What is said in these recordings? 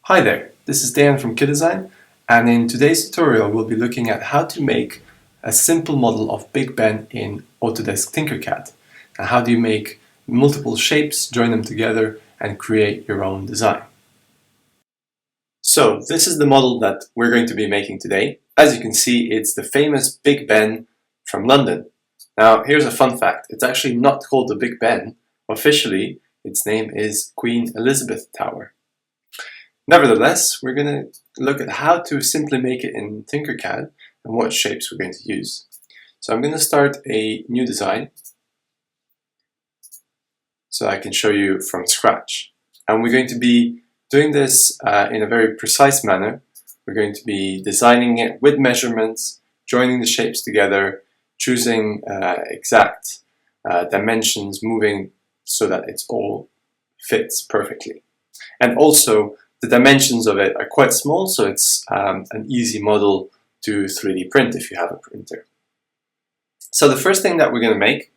Hi there, this is Dan from KidDesign, and in today's tutorial we'll be looking at how to make a simple model of Big Ben in Autodesk Tinkercad. And how do you make multiple shapes, join them together, and create your own design. So this is the model that we're going to be making today. As you can see, it's the famous Big Ben from London. Now here's a fun fact, it's actually not called the Big Ben. Officially, its name is Queen Elizabeth Tower. Nevertheless, we're going to look at how to simply make it in Tinkercad and what shapes we're going to use. So I'm going to start a new design so I can show you from scratch. And we're going to be doing this in a very precise manner. We're going to be designing it with measurements, joining the shapes together, choosing exact dimensions, moving so that it all fits perfectly. And also, the dimensions of it are quite small, so it's an easy model to 3D print if you have a printer. So the first thing that we're going to make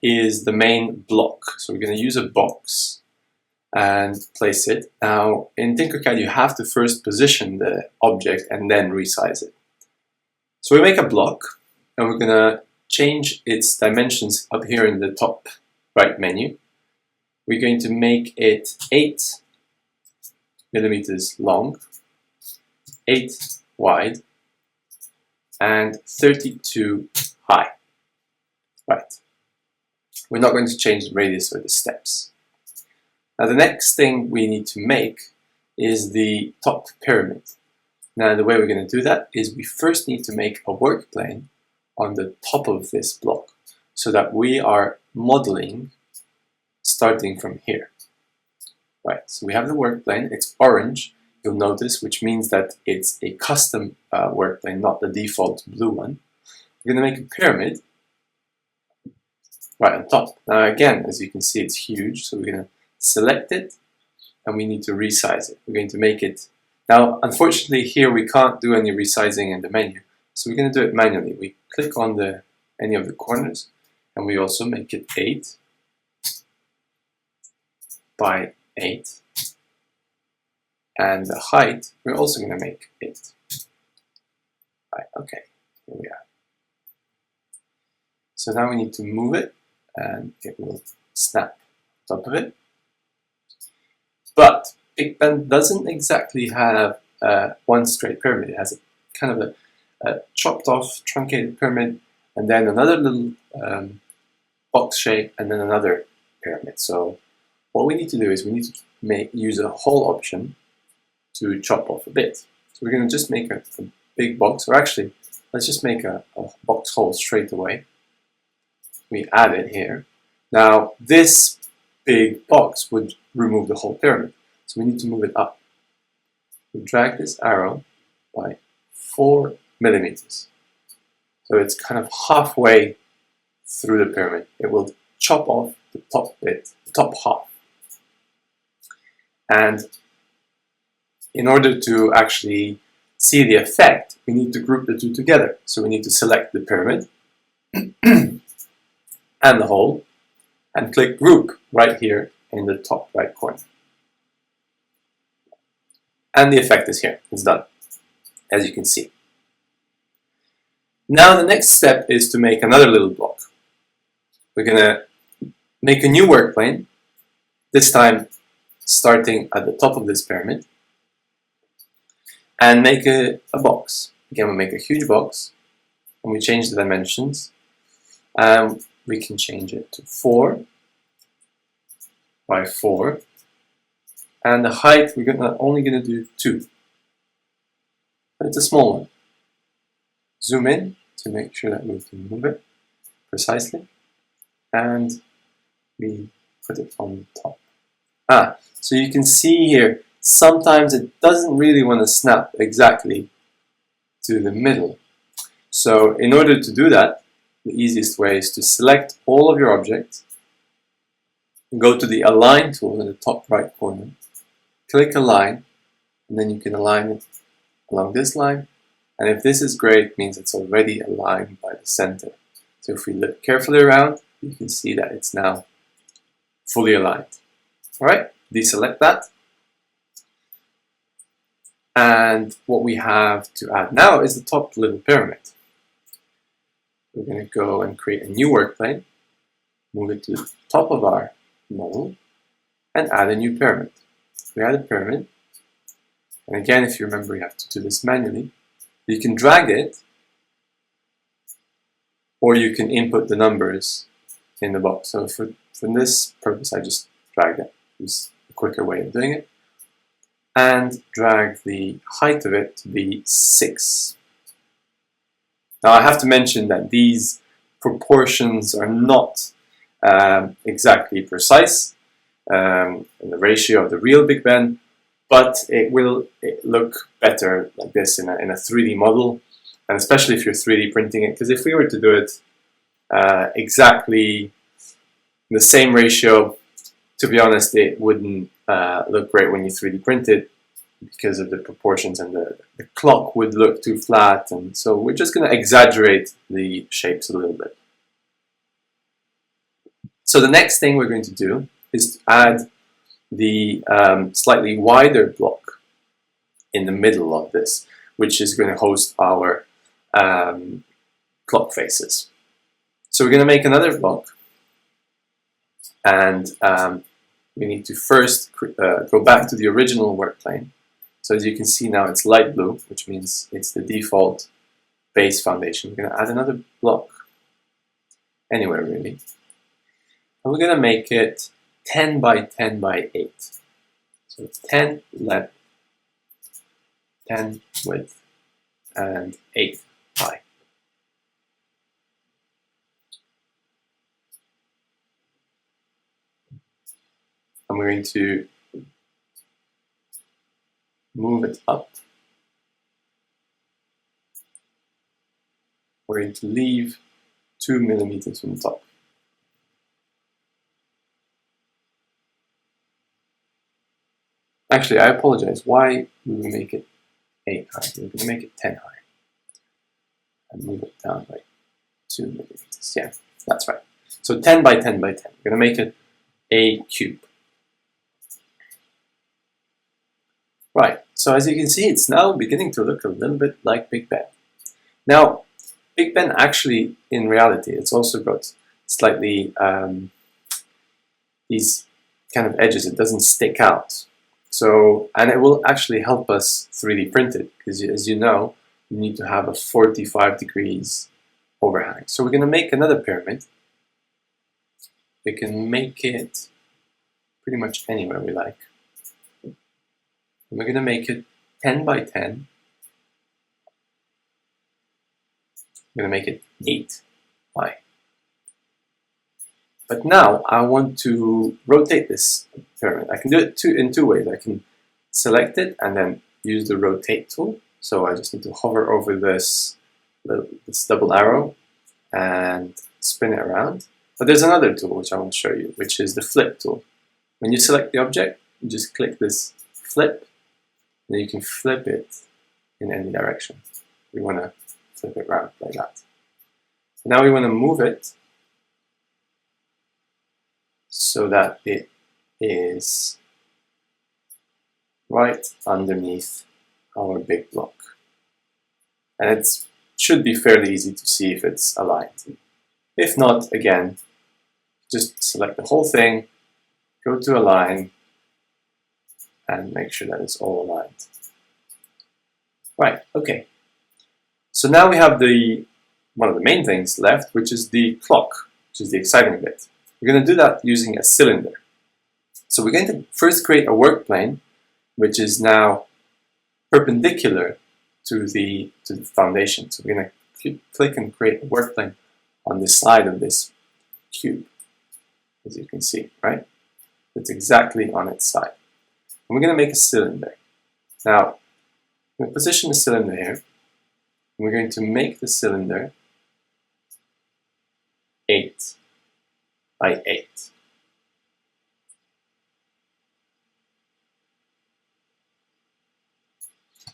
is the main block. So we're going to use a box and place it. Now in Tinkercad you have to first position the object and then resize it. So we make a block and we're going to change its dimensions up here in the top right menu. We're going to make it 8 millimeters long, 8 wide, and 32 high. Right. We're not going to change the radius or the steps. Now the next thing we need to make is the top pyramid. Now the way we're going to do that is we first need to make a work plane on the top of this block so that we are modeling starting from here. Right, so we have the work plane, it's orange, you'll notice, which means that it's a custom work plane, not the default blue one. We're going to make a pyramid right on top. Now again, as you can see, it's huge, so we're going to select it and we need to resize it. We're going to make it, now unfortunately here we can't do any resizing in the menu, so we're going to do it manually. We click on any of the corners and we also make it 8 by 8, and the height we're also going to make 8. Right, okay, here we are. So now we need to move it and it will snap on top of it. But Big Ben doesn't exactly have one straight pyramid. It has a kind of a chopped off truncated pyramid and then another little box shape and then another pyramid. So what we need to do is we need to use a hole option to chop off a bit. So we're going to just make a big box, or actually, let's just make a box hole straight away. We add it here. Now, this big box would remove the whole pyramid, so we need to move it up. We drag this arrow by 4 millimeters. So it's kind of halfway through the pyramid. It will chop off the top bit, the top half. And in order to actually see the effect, we need to group the two together. So we need to select the pyramid and the hole and click group right here in the top right corner. And the effect is here, it's done, as you can see. Now the next step is to make another little block. We're going to make a new work plane, this time starting at the top of this pyramid, and make a box. Again, we make a huge box, and we change the dimensions, and we can change it to 4 by 4, and the height we're only going to do 2, but it's a small one. Zoom in to make sure that we can move it precisely, and we put it on the top. So you can see here, sometimes it doesn't really want to snap exactly to the middle. So in order to do that, the easiest way is to select all of your objects, go to the Align tool in the top right corner, click Align, and then you can align it along this line. And if this is gray, it means it's already aligned by the center. So if we look carefully around, you can see that it's now fully aligned. Alright, deselect that. And what we have to add now is the top little pyramid. We're going to go and create a new work plane, move it to the top of our model, and add a new pyramid. We add a pyramid, and again, if you remember, you have to do this manually. You can drag it, or you can input the numbers in the box. So for this purpose, I just drag it. It's a quicker way of doing it. And drag the height of it to be 6. Now I have to mention that these proportions are not exactly precise in the ratio of the real Big Ben, but it will look better like this in a 3D model, and especially if you're 3D printing it, because if we were to do it exactly in the same ratio, to be honest, it wouldn't look great when you 3D print it because of the proportions, and the clock would look too flat, and so we're just going to exaggerate the shapes a little bit. So the next thing we're going to do is to add the slightly wider block in the middle of this, which is going to host our clock faces. So we're going to make another block, and we need to first go back to the original work plane. So as you can see now, it's light blue, which means it's the default base foundation. We're going to add another block, anywhere really, and we're going to make it 10 by 10 by 8. So it's 10 length, 10 width, and 8 high. And we're going to move it up. We're going to leave 2 millimeters from the top. Actually, I apologize. Why would we make it 8 high? We're going to make it 10 high. And move it down by 2 millimeters. Yeah, that's right. So 10 by 10 by 10. We're going to make it a cube. Right, so as you can see, it's now beginning to look a little bit like Big Ben. Now, Big Ben actually, in reality, it's also got slightly these kind of edges. It doesn't stick out. So, and it will actually help us 3D print it, because as you know, you need to have a 45 degrees overhang. So we're going to make another pyramid. We can make it pretty much anywhere we like. And we're going to make it 10 by 10. We're going to make it 8 high. But now I want to rotate this pyramid. I can do it in two ways. I can select it and then use the rotate tool. So I just need to hover over this double arrow and spin it around. But there's another tool which I want to show you, which is the flip tool. When you select the object, you just click this flip, and you can flip it in any direction. We want to flip it around like that. Now we want to move it so that it is right underneath our big block. And it should be fairly easy to see if it's aligned. If not, again, just select the whole thing, go to align, and make sure that it's all aligned. Right, okay. So now we have one of the main things left, which is the clock, which is the exciting bit. We're going to do that using a cylinder. So we're going to first create a work plane, which is now perpendicular to the foundation. So we're going to click and create a work plane on the side of this cube, as you can see, right? It's exactly on its side. And we're going to make a cylinder. Now, I'm going to position the cylinder here, and we're going to make the cylinder 8 by 8.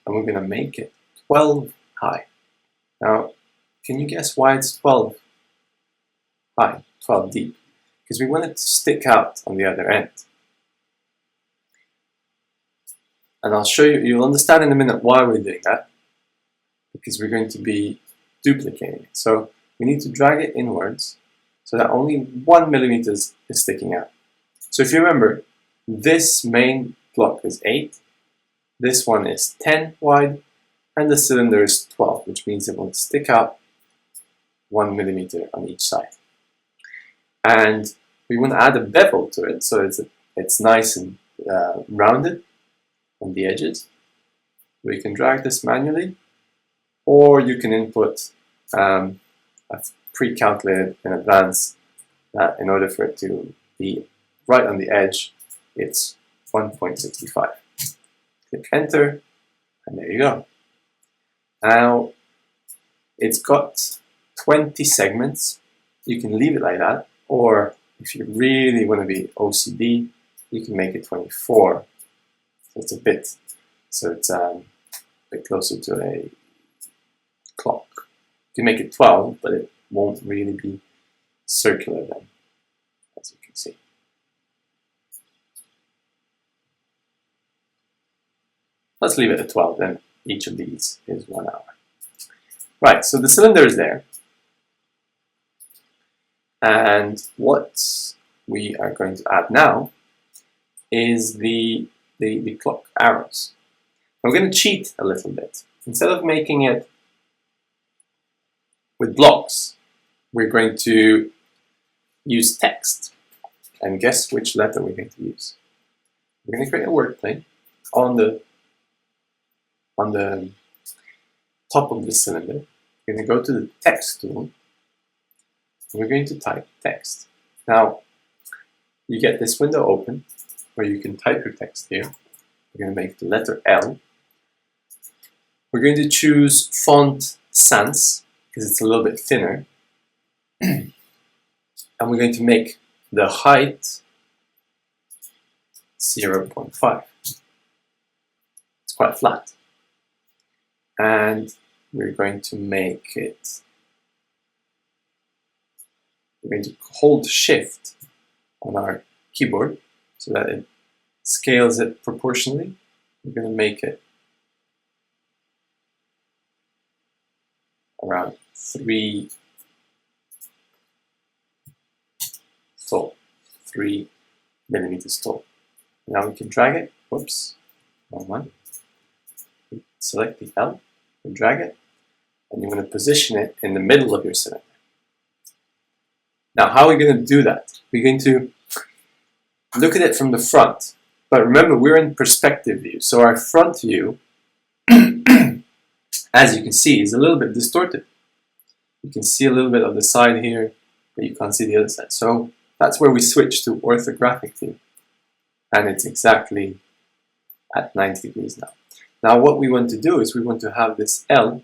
And we're going to make it 12 high. Now, can you guess why it's 12 high, 12 deep? Because we want it to stick out on the other end. And I'll show you, you'll understand in a minute why we're doing that, because we're going to be duplicating it. So we need to drag it inwards so that only 1 millimeter is sticking out. So if you remember, this main block is 8, this one is 10 wide, and the cylinder is 12, which means it will stick out 1 millimeter on each side. And we want to add a bevel to it so it's nice and rounded on the edges. We can drag this manually, or you can input a pre-calculated in advance that in order for it to be right on the edge, it's 1.65. Click enter, and there you go. Now, it's got 20 segments. You can leave it like that, or if you really want to be OCD, you can make it 24. So it's a bit closer to a clock. You can make it 12, but it won't really be circular then, as you can see. Let's leave it at 12, then each of these is 1 hour. Right, so the cylinder is there. And what we are going to add now is the clock arrows. We're going to cheat a little bit. Instead of making it with blocks, we're going to use text. And guess which letter we're going to use? We're going to create a word plane on the top of the cylinder. We're going to go to the text tool. We're going to type text. Now, you get this window open where you can type your text here. We're going to make the letter L. We're going to choose font sans because it's a little bit thinner. And we're going to make the height 0.5. It's quite flat. And we're going to make it, we're going to hold Shift on our keyboard so that it scales it proportionally. We're going to make it around 3 millimeters tall. Now we can drag it. Whoops, wrong one. Select the L and drag it, and you want to position it in the middle of your cylinder. Now, how are we going to do that? We're going to look at it from the front, but remember we're in perspective view, so our front view, as you can see, is a little bit distorted. You can see a little bit of the side here, but you can't see the other side. So that's where we switch to orthographic view, and it's exactly at 90 degrees now. Now what we want to do is we want to have this L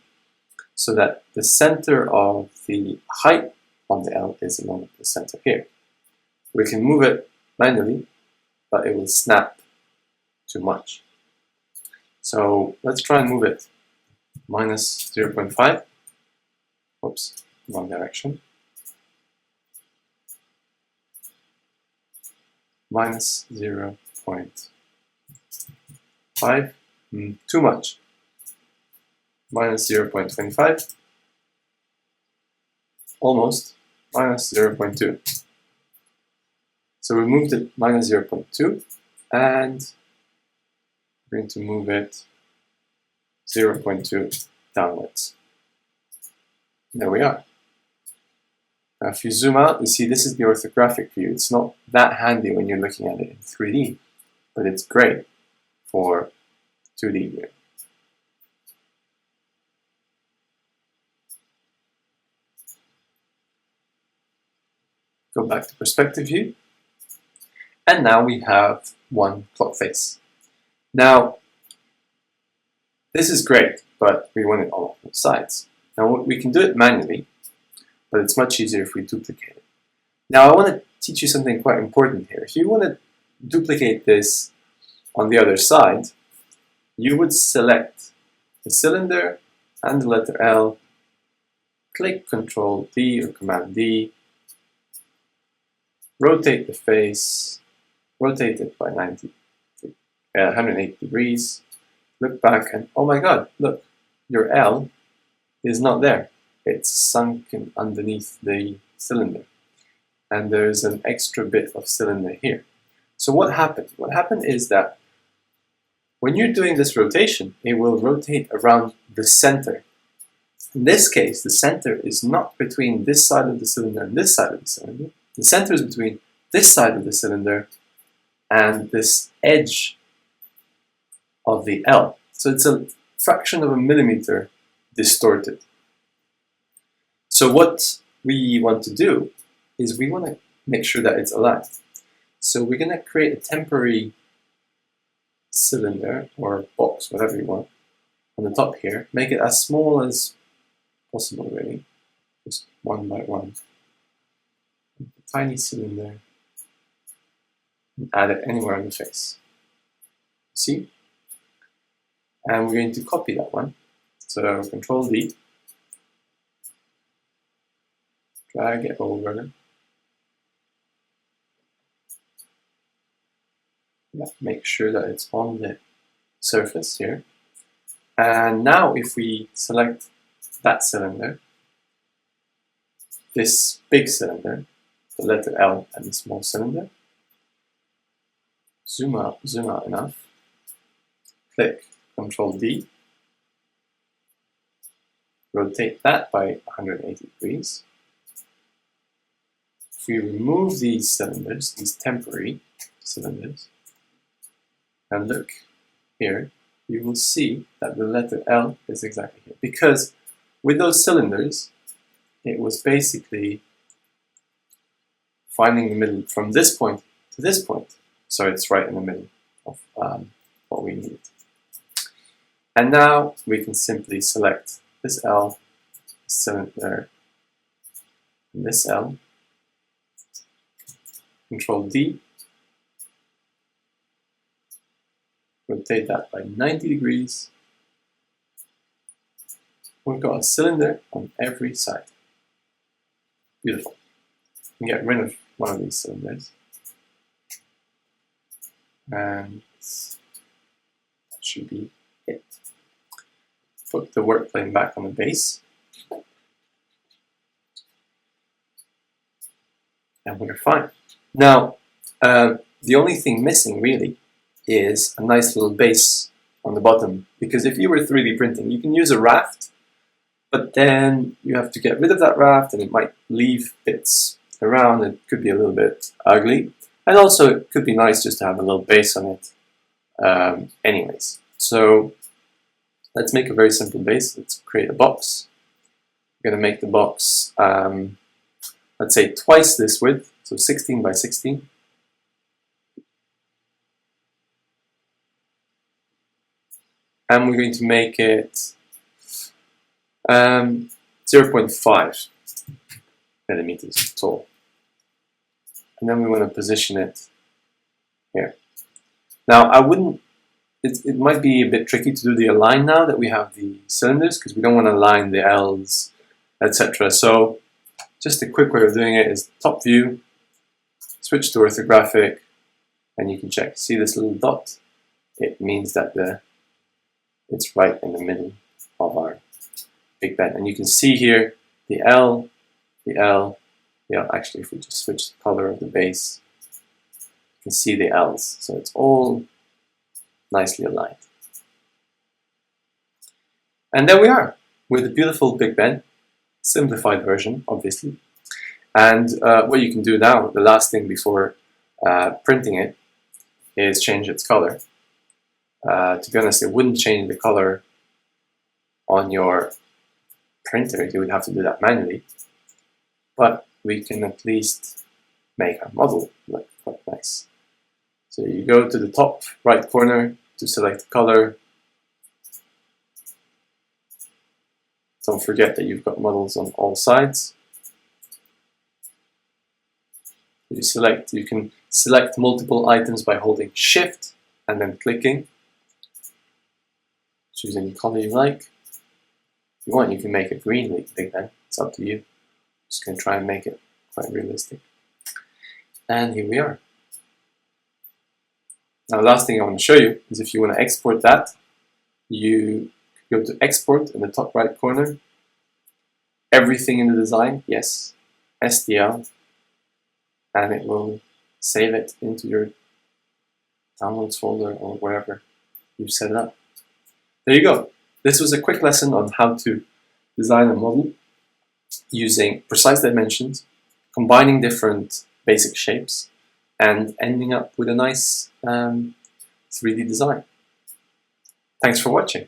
so that the center of the height on the L is along the center here. We can move it manually, but it will snap too much. So let's try and move it minus 0.5. Oops, wrong direction. Minus 0.5. Too much. Minus 0.25. Almost. Minus 0.2. So we moved it minus 0.2, and we're going to move it 0.2 downwards. There we are. Now if you zoom out, you see this is the orthographic view. It's not that handy when you're looking at it in 3D, but it's great for 2D view. Go back to perspective view. And now we have one clock face. Now, this is great, but we want it on all sides. Now, we can do it manually, but it's much easier if we duplicate it. Now, I want to teach you something quite important here. If you want to duplicate this on the other side, you would select the cylinder and the letter L, click Ctrl D or Command D, rotate the face, rotate it by 180 degrees, look back and, oh my god, look, your L is not there. It's sunken underneath the cylinder. And there's an extra bit of cylinder here. So what happened? What happened is that when you're doing this rotation, it will rotate around the center. In this case, the center is not between this side of the cylinder and this side of the cylinder. The center is between this side of the cylinder and this edge of the L. So it's a fraction of a millimeter distorted. So what we want to do is we want to make sure that it's aligned. So we're going to create a temporary cylinder or box, whatever you want, on the top here. Make it as small as possible, really, just one by one. A tiny cylinder, and add it anywhere on the face. See? And we're going to copy that one. So Control D, drag it over. Make sure that it's on the surface here. And now if we select that cylinder, this big cylinder, the letter L and the small cylinder, zoom out enough, click Control D, rotate that by 180 degrees. If we remove these cylinders, these temporary cylinders, and look here, you will see that the letter L is exactly here. Because with those cylinders, it was basically finding the middle from this point to this point. So it's right in the middle of what we need. And now we can simply select this L, this cylinder, and this L, Control D, rotate that by 90 degrees. We've got a cylinder on every side. Beautiful. We can get rid of one of these cylinders. And that should be it. Put the work plane back on the base. And we're fine. Now, the only thing missing really is a nice little base on the bottom, because if you were 3D printing, you can use a raft, but then you have to get rid of that raft and it might leave bits around. It could be a little bit ugly, and also it could be nice just to have a little base on it anyways. So let's make a very simple base. Let's create a box. We're going to make the box, let's say twice this width, so 16 by 16. And we're going to make it 0.5 millimeters tall. And then we want to position it here. Now, it might be a bit tricky to do the align now that we have the cylinders, because we don't want to align the L's, etc. So just a quick way of doing it is top view, switch to orthographic, and you can check. See this little dot? It means that it's right in the middle of our Big Ben. And you can see here the L, actually if we just switch the color of the base, you can see the L's. So it's all nicely aligned. And there we are, with a beautiful Big Ben, simplified version, obviously. And what you can do now, the last thing before printing it, is change its color. To be honest, it wouldn't change the color on your printer. You would have to do that manually. But we can at least make our model look quite nice. So you go to the top right corner to select the color. Don't forget that you've got models on all sides. You can select multiple items by holding Shift and then clicking. Choose any color you like. If you want, you can make it green Big Ben. It's up to you. Just going to try and make it quite realistic. And here we are. Now, the last thing I want to show you is if you want to export that You go to export in the top right corner. Everything in the design, yes, STL, and it will save it into your downloads folder or wherever you set it up. There you go. This was a quick lesson on how to design a model using precise dimensions, combining different basic shapes, and ending up with a nice 3D design. Thanks for watching.